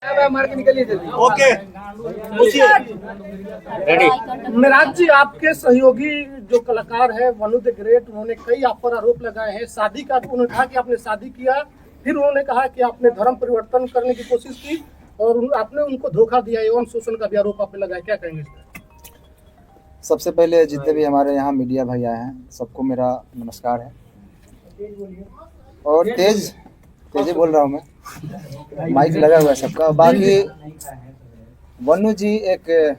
Okay, ready. Meraj जी, आपके सहयोगी जो कलाकार है वनु द ग्रेट, उन्होंने कई आप पर आरोप लगाए हैं। शादी का उन्होंने कहा कि आपने शादी किया, फिर उन्होंने कहा कि आपने धर्म परिवर्तन करने की कोशिश की और आपने उनको धोखा दिया। यौन शोषण का भी आरोप आप पे लगाया, क्या कहेंगे इस पर? सबसे पहले जितने भी हमारे यहाँ मीडिया भाई आए हैं सबको मेरा नमस्कार है। और तेज बोल रहा हूँ मैं, माइक लगा हुआ है सबका। बाकी वनु जी एक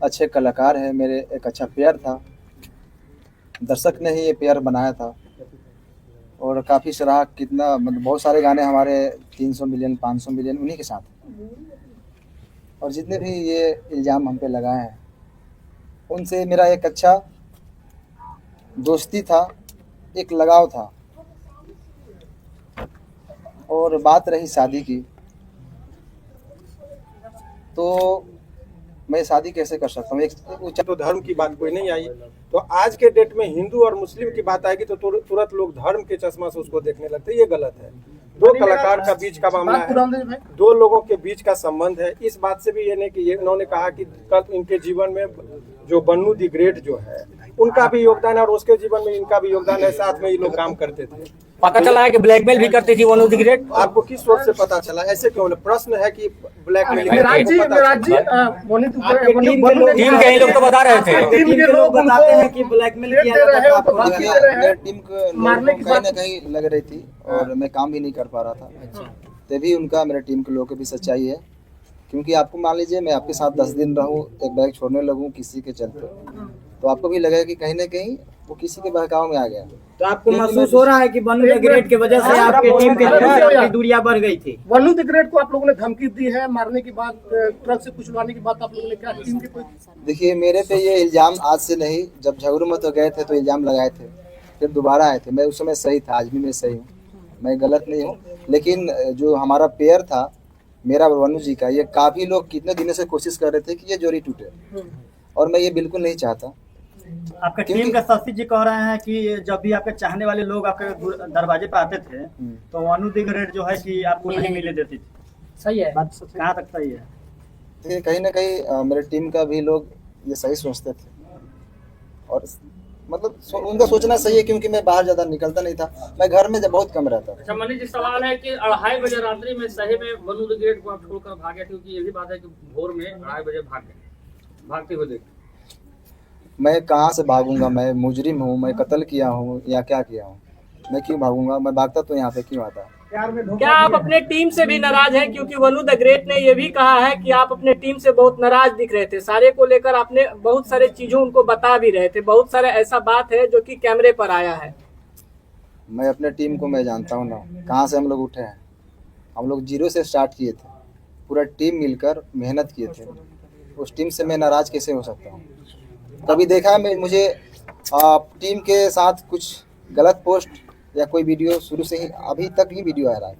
अच्छे कलाकार है, मेरे एक अच्छा पेयर था, दर्शक ने ही ये पेयर बनाया था और काफ़ी सराहा। कितना मतलब बहुत सारे गाने हमारे 300 मिलियन 500 मिलियन उन्हीं के साथ। और जितने भी ये इल्ज़ाम हम पे लगाए हैं उनसे मेरा एक अच्छा दोस्ती था, एक लगाव था। और बात रही शादी की, तो मैं शादी कैसे कर सकता हूँ? एक तो धर्म की बात कोई नहीं आई, तो आज के डेट में हिंदू और मुस्लिम की बात आएगी तो तुरंत लोग धर्म के चश्मा से उसको देखने लगते हैं। ये गलत है। दो कलाकार का बीच का मामला है, दो लोगों के बीच का संबंध है। इस बात से भी ये नहीं कि इन्होंने कहा कि कल इनके जीवन में जो वनु द ग्रेट जो है उनका भी योगदान है और उसके जीवन में इनका भी योगदान है। साथ में ये लोग काम करते थे। पता चला है कि ब्लैकमेल भी करती थी वनु द ग्रेट। आपको किस सोच से पता चला? ऐसे क्यों? प्रश्न है कि ब्लैकमेल। टीम के ही लोग तो बता रहे थे। टीम के लोग बताते हैं कि ब्लैकमेल किया मेरा टीम को मारने की कहीं ना कहीं लग रही थी और मैं काम भी नहीं कर पा रहा था। तभी उनका मेरे टीम के लोगों की भी सच्चाई है, क्योंकि आपको मान लीजिए मैं आपके साथ 10 दिन रहूं, एक बैग छोड़ने लगूं किसी के चलते, तो आपको भी लगेगा कि कहीं ना कहीं वो किसी के बहकाव में आ गया। तो आपको महसूस हो रहा है कि वनु द ग्रेट की वजह से आपके टीम की दूरियां बढ़ गई थी? वनु द ग्रेट को आप लोगों ने धमकी दी है मारने की बात, ट्रक से कुचलवाने की बात आप लोगों ने क्या टीम की कोई? देखिए, मेरे पे ये इल्ज़ाम आज से नहीं, जब झगड़ू में तो गए थे तो इल्ज़ाम लगाए थे, फिर दोबारा आए थे। मैं उस समय सही था, आज भी मैं सही हूँ, मैं गलत नहीं हूँ। लेकिन जो हमारा पेयर था मेरा और वनु जी का, ये काफ़ी लोग कितने दिनों से कोशिश कर रहे थे कि ये जोड़ी टूटे, और मैं ये बिल्कुल नहीं चाहता। आपका टीम का शशि जी कह रहे हैं कि जब भी आपके चाहने वाले लोग आपके दरवाजे पे आते थे तो वनु द ग्रेट जो है कि आपको नहीं मिले देती थी। सही है बात कहाँ तक सही है? देखिए, कहीं ना कहीं मेरे टीम का भी लोग ये सही सोचते थे और मतलब उनका सोचना सही है, क्योंकि मैं बाहर ज़्यादा निकलता नहीं था, मैं घर में बहुत कम रहता था। अच्छा मनीष जी, सवाल है कि 2:30 बजे रात्रि में सही में वनु द ग्रेट को आप छोड़कर भागे, क्योंकि ये भी बात है कि भोर में 2:30 बजे भागते हुए देखे। मैं कहाँ से भागूंगा? मैं मुजरिम हूँ, मैं कत्ल किया हूँ या क्या किया हूँ? मैं क्यों भागूंगा? मैं भागता तो यहाँ पे क्यों आता? क्या आप अपने टीम से भी नाराज हैं? क्योंकि वनु द ग्रेट ने ये भी कहा है कि आप अपने टीम से बहुत नाराज दिख रहे थे, सारे को लेकर आपने बहुत सारे चीजों उनको बता भी रहे थे, बहुत सारे ऐसा बात है जो कि कैमरे पर आया है। मैं अपने टीम को मैं जानता हूँ ना, कहाँ से हम लोग उठे हैं। हम लोग 0 से स्टार्ट किए थे, पूरा टीम मिलकर मेहनत किए थे। उस टीम से मैं नाराज कैसे हो सकता हूँ? कभी देखा मैं मुझे टीम के साथ कुछ गलत पोस्ट या कोई वीडियो? शुरू से ही अभी तक ही वीडियो आ रहा है,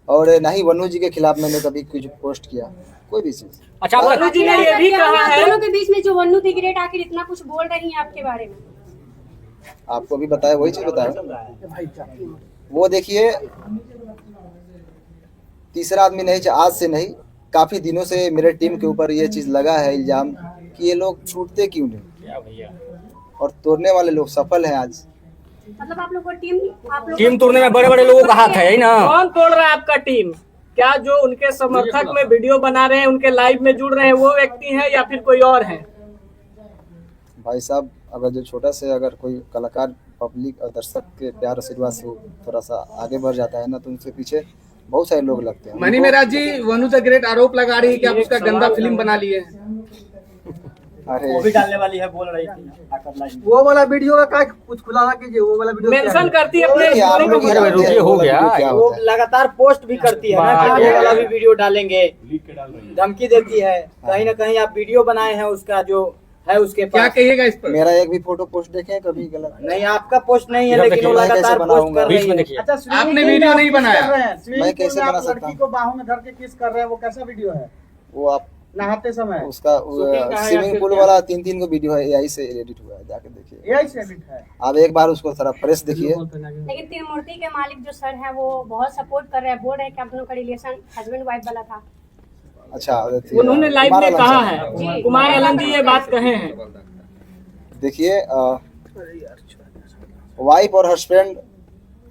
और ना ही वनु जी के खिलाफ मैंने कभी कुछ पोस्ट किया, कोई भी चीज। अच्छा, वनु जी ने ये भी कहा है दोनों के बीच में जो वनु द ग्रेट आखिर इतना कुछ बोल रही है आपके बारे में? आपको भी बताया, वही चीज बताया। वो देखिए, तीसरा आदमी नहीं, आज से नहीं, काफी दिनों से मेरे टीम के ऊपर ये चीज लगा है इल्जाम कि ये लोग टूटते क्यों नहीं, और तोड़ने वाले लोग सफल हैं आज। मतलब आप लोग को टीम तोड़ने में बड़े बड़े लोगों का हाथ है ना? कौन तोड़ रहा है आपका टीम? क्या जो उनके समर्थक में वीडियो बना रहे हैं, उनके लाइव में जुड़ रहे हैं, वो व्यक्ति हैं या फिर कोई और है? भाई साहब, अगर जो छोटा से अगर कोई कलाकार पब्लिक और दर्शक के प्यार आशीर्वाद से थोड़ा सा आगे बढ़ जाता है ना, तो उनसे पीछे बहुत सारे लोग लगते हैं। Mani Meraj ji, one the great आरोप लगा रही है कि आप उसका गंदा फिल्म बना लिए। अरे वो भी डालने वाली है, बोल रही थी। वो वाला वीडियो का क्या कुछ खुलासा कीजिए, वो वाला वीडियो मेंशन करती है अपने आप लोग हो गया, वो लगातार पोस्ट भी करती है ना कि ये वाला भी वीडियो डालेंगे, धमकी देती है। कहीं ना कहीं आप वीडियो बनाए हैं उसका जो है उसके पास, क्या कहिएगा इस पर? मेरा एक भी फोटो पोस्ट देखे कभी? गलत नहीं, आपका पोस्ट नहीं है, लेकिन वो लगातार पोस्ट कर रही है। अच्छा, आपने वीडियो नहीं बनाया? मैं कैसे बना सकता हूँ? को बाहों में धर के किस कर रहे हैं, वो कैसा वीडियो है? वो आप नहाते समय उसका शूटिंग का है या स्विमिंग फिर पूल क्या? वाला 3 को वीडियो है, एआई से एडिट हुआ है, जाके देखिए। एआई से एडिट है। आप एक बार उसको थोड़ा फ्रेश देखिए। लेकिन त्रिमूर्ति के मालिक जो सर है वो बहुत सपोर्ट कर रहे हैं, बोल रहे हैं कि आप दोनों का रिलेशन हस्बैंड वाइफ वाला था। अच्छा, उन्होंने लाइव में कहा है, जी। कुमार आलम जी ये बात कहे हैं। देखिए, वाइफ और हस्बैंड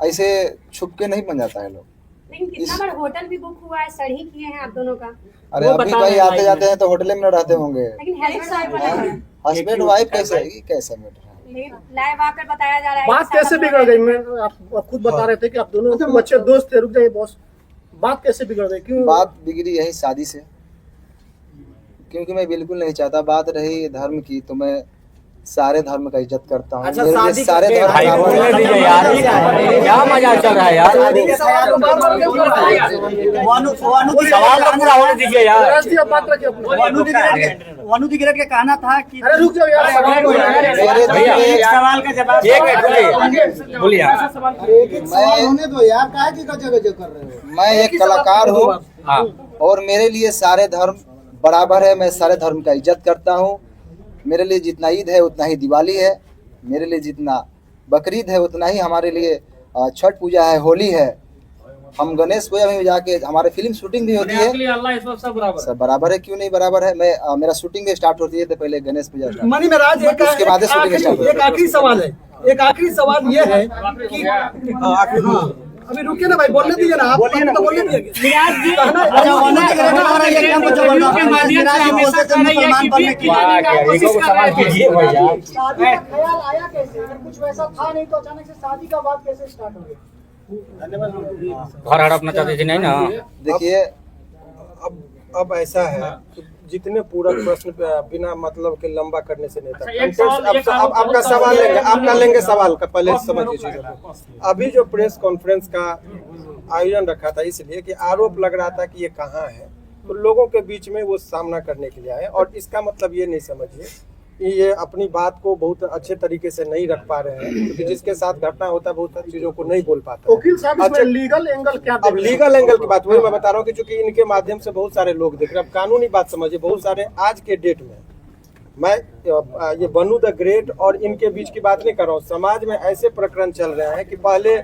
ऐसे छुप के नहीं बन जाता है लोग। लेकिन कितना बार होटल भी बुक हुआ है, सर ही किए हैं आप दोनों का। अरे वो अभी बता भाई रहे हैं आते लाइव जाते में। हैं तो होटल में रहते होंगे। लेकिन हस्बैंड वाइफ वाला है। हस्बैंड वाइफ कैसे मैटर है? लेकिन लाइव आकर बताया जा रहा है बात कि कैसे साहब बिगड़ गई? मैं आप खुद बता रहे थे कि आप दोनों अच्छे दोस्त थे। रुक जाइए बॉस, बात कैसे बिगड़ गई? क्यों बात बिगड़ी यही शादी से, क्योंकि मैं बिल्कुल नहीं चाहता। बात रही धर्म की, तो मैं सारे धर्म का इज्जत करता हूँ। अच्छा, मेरे लिए शादी सारे करके धर्म भाई बराबर बोलने हैं। दीजिए यार, क्या मजाक चल रहा है यार। सवाल तो पूरा होने दीजिए यार। बात रखिए अपनी। वनु दिग्रज का कहना था कि अरे रुक जाओ यार, मेरे दिल भैया, में सवाल का जवाब एक मिनट बोलिए आप। मैं एक कलाकार हूँ हाँ, और मेरे लिए सारे धर्म बराबर है। मैं सारे धर्म का इज्जत करता हूँ। मेरे लिए जितना ईद है उतना ही दिवाली है, मेरे लिए जितना बकरीद है उतना ही हमारे लिए छठ पूजा है, होली है। हम गणेश पूजा में भी जाके, हमारे फिल्म शूटिंग भी होती है, सब बराबर है। क्यों नहीं बराबर है? मैं मेरा शूटिंग भी स्टार्ट होती है तो पहले गणेश पूजा स्टार्ट, मनी महाराज उसके बाद शूटिंग स्टार्ट एक आखिरी सवाल है। एक आखिरी सवाल ये है कि अभी रुकिए ना भाई, बोलने दीजिए ना, आप तो बोलने दीजिए। विराट जी अच्छा, वनु दिग्रज का कहना है कि हम जो बोल रहे के हैं, माध्यम से हमेशा कह रही है कि बीफ खिलाने का कोशिश कर रहे थे। कीजिए भैया। शादी का ख्याल आया कैसे? अगर कुछ वैसा था नहीं तो अचानक से शादी का बात कैसे स्टार्ट हो गया? घर हड़पना चाहते थे नहीं ना। देखिए, अब ऐसा है कि जितने पूरक प्रश्न बिना मतलब के लंबा करने से नहीं था। अच्छा, एक सवाल- एक अब आपका सवाल लेंगे, आपका लेंगे सवाल का, पहले समझिए चीजों को। अभी जो प्रेस कॉन्फ्रेंस का आयोजन रखा था इसलिए कि आरोप लग रहा था कि ये कहाँ है, तो लोगों के बीच में वो सामना करने के लिए आए। और इसका मतलब ये नहीं समझिए कि ये अपनी बात को बहुत अच्छे तरीके से नहीं रख पा रहे हैं, क्योंकि जिसके साथ घटना होता है बहुत सारी चीजों को नहीं बोल पाता है। वकील साहब, अच्छा, इसमें लीगल एंगल क्या अब लीगल एंगल की बात वही मैं बता रहा हूँ कि चूंकि इनके माध्यम से बहुत सारे लोग देख रहे हैं। अब कानूनी बात समझिए, बहुत सारे आज के डेट में मैं ये वनु द ग्रेट और इनके बीच की बात नहीं कर रहा हूँ। समाज में ऐसे प्रकरण चल रहे हैं कि पहले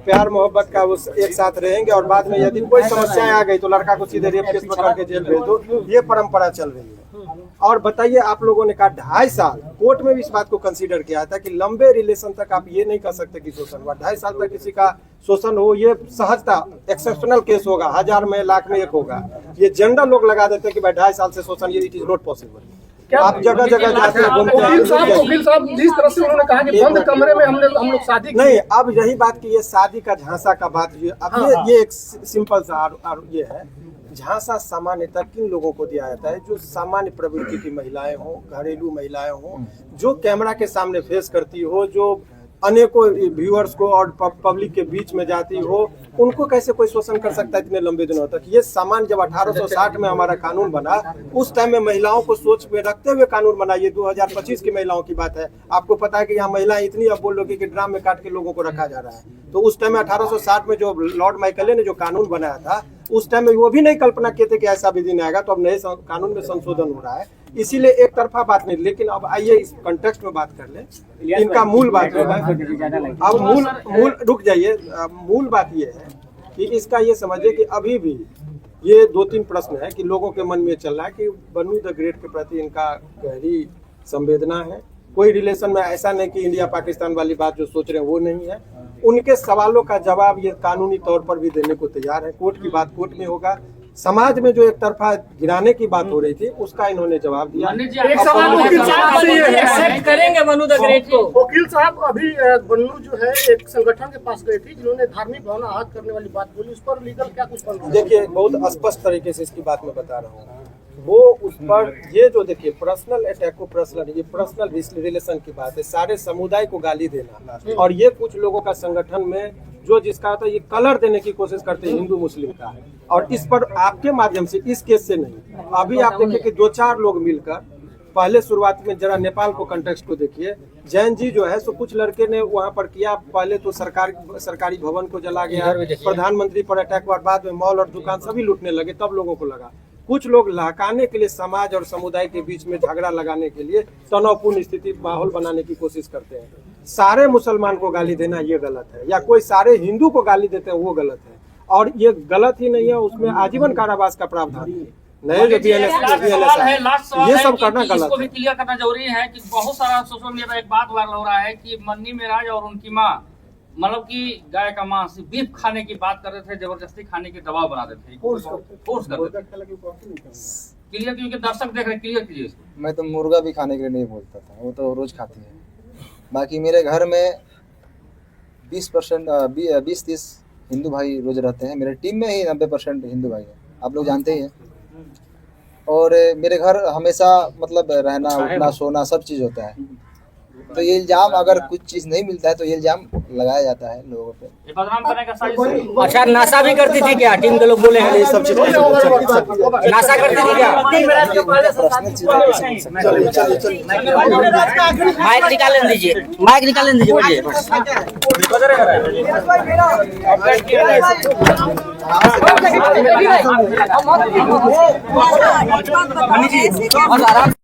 प्यार मोहब्बत का वो एक साथ रहेंगे और बाद में यदि कोई समस्याएं आ गई तो लड़का को सीधे रेप केस पकड़ के जेल भेज दो। ये परंपरा चल रही है। और बताइए, आप लोगों ने कहा 2.5 साल कोर्ट में भी इस बात को कंसीडर किया था कि लंबे रिलेशन तक आप ये नहीं कह सकते कि शोषण हुआ। 2.5 साल तक किसी का शोषण हो, ये सहजता एक्सेप्शनल केस होगा, 1000 में, लाख में एक होगा। ये जनरल लोग लगा देते हैं कि भाई 2.5 साल से शोषण, ये इट इज नॉट पॉसिबल। आप जगह जगह जाते हैं, घूमते वकील साहब हैं। जिस तरह से उन्होंने कहा कि बंद कमरे में हम लोग शादी की। नहीं, अब यही बात की ये शादी का झांसा का बात, अब ये एक सिंपल सा ये है। झांसा सामान्यतः किन लोगों को दिया जाता है? जो सामान्य प्रवृत्ति की महिलाएं हो, घरेलू महिलाएं हो, जो कैमरा के सामने फेस करती हो, जो अनेकों व्यूअर्स को और पब्लिक के बीच में जाती हो, उनको कैसे कोई शोषण कर सकता है इतने लंबे दिनों तक? ये सामान्य जब 1860 में हमारा कानून बना, उस टाइम में महिलाओं को सोच में रखते हुए कानून बना। ये 2025 की महिलाओं की बात है। आपको पता है कि यहाँ महिलाएं इतनी, अब बोल लो कि ड्राम में काट के लोगों को रखा जा रहा है। तो उस टाइम में 1860 में जो लॉर्ड माइकले ने जो कानून बनाया था, उस टाइम में वो भी नहीं कल्पना किए थे कि ऐसा भी दिन आएगा। तो अब नए कानून में संशोधन हो रहा है, इसीलिए एक तरफा बात नहीं। लेकिन अब आइए इस कंटेक्स्ट में बात कर ले, इनका मूल बात जो है, अब मूल रुक जाइए। मूल बात ये है कि इसका ये समझिए कि अभी भी ये 2-3 प्रश्न है कि लोगों के मन में चल रहा है कि वनु द ग्रेट के प्रति इनका गहरी संवेदना है। कोई रिलेशन में ऐसा नहीं कि इंडिया पाकिस्तान वाली बात जो सोच रहे हैं वो नहीं है। उनके सवालों का जवाब ये कानूनी तौर पर भी देने को तैयार है। कोर्ट की बात कोर्ट में होगा। समाज में जो एक तरफा गिराने की बात हो रही थी उसका इन्होंने जवाब दिया। एक सवाल वकील साहब से ये है। एक्सेप्ट करेंगे वनु द ग्रेट को। वकील साहब, अभी वनु जो है एक संगठन के पास गई थी जिन्होंने धार्मिक भावना आहत करने वाली बात बोली, उस पर लीगल क्या कुछ बन रहा है? देखिए, बहुत स्पष्ट तरीके से इसकी बात मैं बता रहा हूँ। वो उस पर ये जो देखिए पर्सनल अटैक को ये पर्सनल रिलेशन की बात है। सारे समुदाय को गाली देना, और ये कुछ लोगों का संगठन में जो जिसका होता है ये कलर देने की कोशिश करते हैं हिंदू मुस्लिम का। और इस पर आपके माध्यम से, इस केस से नहीं, अभी आप देखिए कि 2-4 लोग मिलकर, पहले शुरुआत में जरा नेपाल को कंटेक्स्ट को देखिए। जैन जी जो है सो कुछ लड़के ने वहां पर किया, पहले तो सरकारी भवन को जला गया, प्रधानमंत्री पर अटैक हुआ, बाद में मॉल और दुकान सभी लूटने लगे, तब लोगों को लगा। कुछ लोग लहकाने के लिए समाज और समुदाय के बीच में झगड़ा लगाने के लिए तनावपूर्ण स्थिति माहौल बनाने की कोशिश करते हैं। सारे मुसलमान को गाली देना ये गलत है, या कोई सारे हिंदू को गाली देते हैं वो गलत है, और ये गलत ही नहीं है, उसमें आजीवन कारावास का प्रावधान है। नए जो BNS ये सब करना गलत इसको भी है। क्लियर करना जरूरी है कि बहुत सारा सोशल मीडिया पर एक बात वायरल हो रहा है कि मन्नी मेराज और उनकी माँ मतलब कि गाय का मांस बीफ खाने की बात कर रहे थे, जबरदस्ती खाने की दबाव बना देते थे, फोर्स करते थे। क्लियर, क्योंकि दर्शक देख रहे, क्लियर कीजिए इसको। मैं तो मुर्गा भी खाने के लिए नहीं बोलता था, वो तो रोज खाती है। बाकी मेरे घर में 20-30 हिंदू भाई रोज रहते हैं। मेरे टीम में ही 90% हिंदू भाई हैं, आप लोग जानते ही हैं। और मेरे घर हमेशा मतलब रहना उठना सोना सब चीज़ होता है। तो ये इल्जाम, अगर कुछ चीज़ नहीं मिलता है तो ये इल्जाम लगाया जाता है लोगों पे। ये बदनाम करने का साजिश है। अच्छा, नशा भी करती थी क्या? टीम के लोग बोले हैं ये सब चीज नशा करती थी क्या? माइक निकालने दीजिए, माइक निकालने दीजिए, बोलिए।